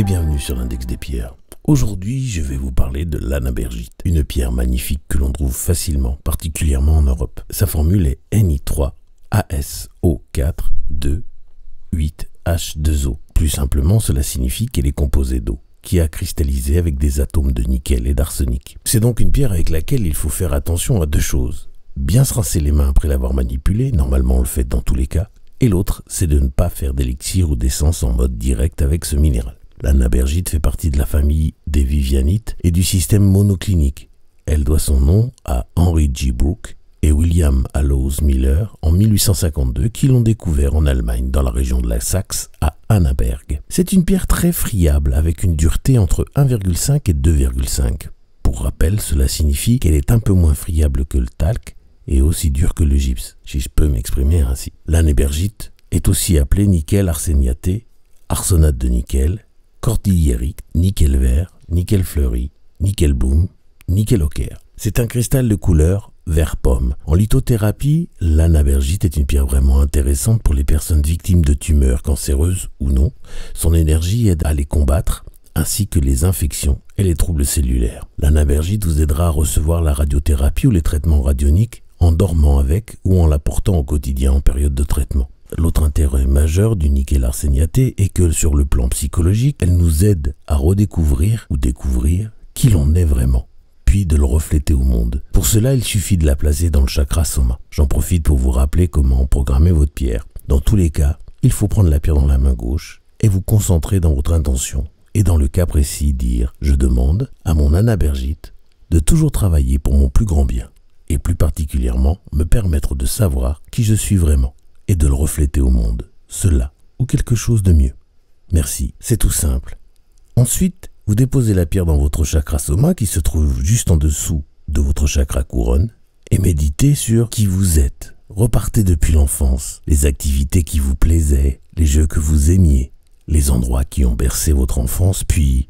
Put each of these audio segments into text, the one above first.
bienvenue sur l'Index des pierres. Aujourd'hui, je vais vous parler de l'anabergite, une pierre magnifique que l'on trouve facilement, particulièrement en Europe. Sa formule est Ni3ASO4,2,8H2O. Plus simplement, cela signifie qu'elle est composée d'eau, qui a cristallisé avec des atomes de nickel et d'arsenic. C'est donc une pierre avec laquelle il faut faire attention à deux choses. Bien se rincer les mains après l'avoir manipulée, normalement on le fait dans tous les cas, et l'autre, c'est de ne pas faire d'élixir ou d'essence en mode direct avec ce minéral. L'anabergite fait partie de la famille des vivianites et du système monoclinique. Elle doit son nom à Henry G. Brooke et William Alois Miller en 1852 qui l'ont découvert en Allemagne dans la région de la Saxe à Annaberg. C'est une pierre très friable avec une dureté entre 1,5 et 2,5. Pour rappel, cela signifie qu'elle est un peu moins friable que le talc et aussi dure que le gypse, si je peux m'exprimer ainsi. L'anabergite est aussi appelée nickel arséniaté, arsenate de nickel, cordillérite, nickel vert, nickel fleuri, nickel bloom, nickel ocher. C'est un cristal de couleur vert pomme. En lithothérapie, l'anabergite est une pierre vraiment intéressante pour les personnes victimes de tumeurs cancéreuses ou non. Son énergie aide à les combattre, ainsi que les infections et les troubles cellulaires. L'anabergite vous aidera à recevoir la radiothérapie ou les traitements radioniques en dormant avec ou en l'apportant au quotidien en période de traitement. L'autre intérêt majeur du nickel arséniaté est que sur le plan psychologique, elle nous aide à redécouvrir ou découvrir qui l'on est vraiment, puis de le refléter au monde. Pour cela, il suffit de la placer dans le chakra soma. J'en profite pour vous rappeler comment programmer votre pierre. Dans tous les cas, il faut prendre la pierre dans la main gauche et vous concentrer dans votre intention. Et dans le cas précis, dire « Je demande à mon anabergite de toujours travailler pour mon plus grand bien et plus particulièrement me permettre de savoir qui je suis vraiment. » Et de le refléter au monde, cela ou quelque chose de mieux. Merci, c'est tout simple. Ensuite, vous déposez la pierre dans votre chakra soma qui se trouve juste en dessous de votre chakra couronne et méditez sur qui vous êtes. Repartez depuis l'enfance, les activités qui vous plaisaient, les jeux que vous aimiez, les endroits qui ont bercé votre enfance, puis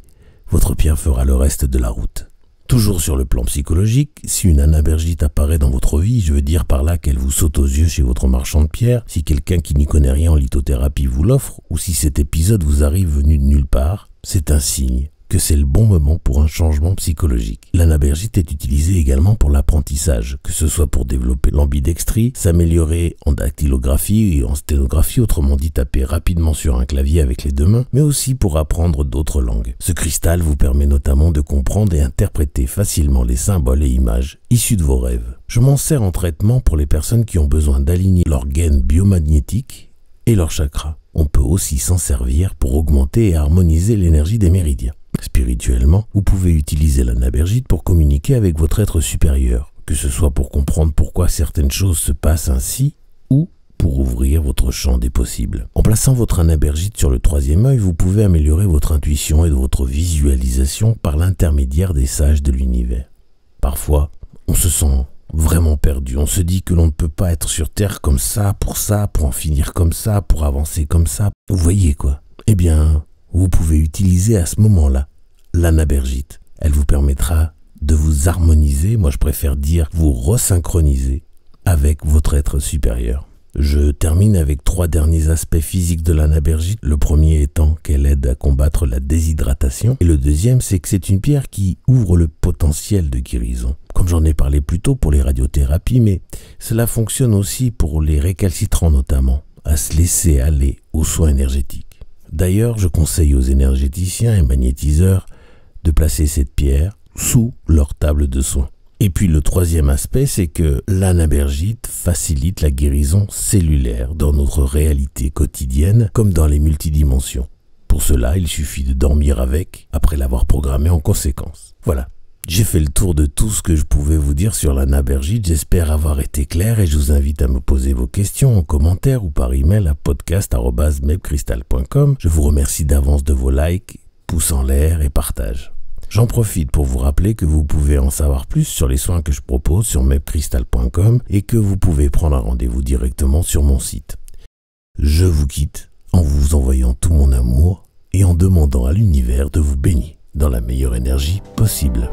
votre pierre fera le reste de la route. Toujours sur le plan psychologique, si une anabergite apparaît dans votre vie, je veux dire par là qu'elle vous saute aux yeux chez votre marchand de pierres, si quelqu'un qui n'y connaît rien en lithothérapie vous l'offre, ou si cet épisode vous arrive venu de nulle part, c'est un signe que c'est le bon moment pour un changement psychologique. L'anabergite est utilisée également pour l'apprentissage, que ce soit pour développer l'ambidextrie, s'améliorer en dactylographie et en sténographie, autrement dit taper rapidement sur un clavier avec les deux mains, mais aussi pour apprendre d'autres langues. Ce cristal vous permet notamment de comprendre et interpréter facilement les symboles et images issus de vos rêves. Je m'en sers en traitement pour les personnes qui ont besoin d'aligner leurs gaines biomagnétiques et leurs chakras. On peut aussi s'en servir pour augmenter et harmoniser l'énergie des méridiens. Spirituellement, vous pouvez utiliser l'anabergite pour communiquer avec votre être supérieur, que ce soit pour comprendre pourquoi certaines choses se passent ainsi ou pour ouvrir votre champ des possibles. En plaçant votre anabergite sur le troisième œil, vous pouvez améliorer votre intuition et votre visualisation par l'intermédiaire des sages de l'univers. Parfois, on se sent vraiment perdu. On se dit que l'on ne peut pas être sur Terre comme ça, pour en finir comme ça, pour avancer comme ça. Vous voyez quoi? Eh bien, vous pouvez utiliser à ce moment-là l'anabergite. Elle vous permettra de vous harmoniser, moi je préfère dire vous resynchroniser avec votre être supérieur. Je termine avec 3 derniers aspects physiques de l'anabergite. Le premier étant qu'elle aide à combattre la déshydratation. Et le deuxième, c'est que c'est une pierre qui ouvre le potentiel de guérison. Comme j'en ai parlé plus tôt pour les radiothérapies, mais cela fonctionne aussi pour les récalcitrants notamment, à se laisser aller aux soins énergétiques. D'ailleurs, je conseille aux énergéticiens et magnétiseurs de placer cette pierre sous leur table de soins. Et puis le troisième aspect, c'est que l'anabergite facilite la guérison cellulaire dans notre réalité quotidienne comme dans les multidimensions. Pour cela, il suffit de dormir avec, après l'avoir programmé en conséquence. Voilà, j'ai fait le tour de tout ce que je pouvais vous dire sur l'anabergite. J'espère avoir été clair et je vous invite à me poser vos questions en commentaire ou par email à podcast@mepcrystal.com. Je vous remercie d'avance de vos likes, pouces en l'air et partages. J'en profite pour vous rappeler que vous pouvez en savoir plus sur les soins que je propose sur mepcrystal.com et que vous pouvez prendre un rendez-vous directement sur mon site. Je vous quitte en vous envoyant tout mon amour et en demandant à l'univers de vous baigner dans la meilleure énergie possible.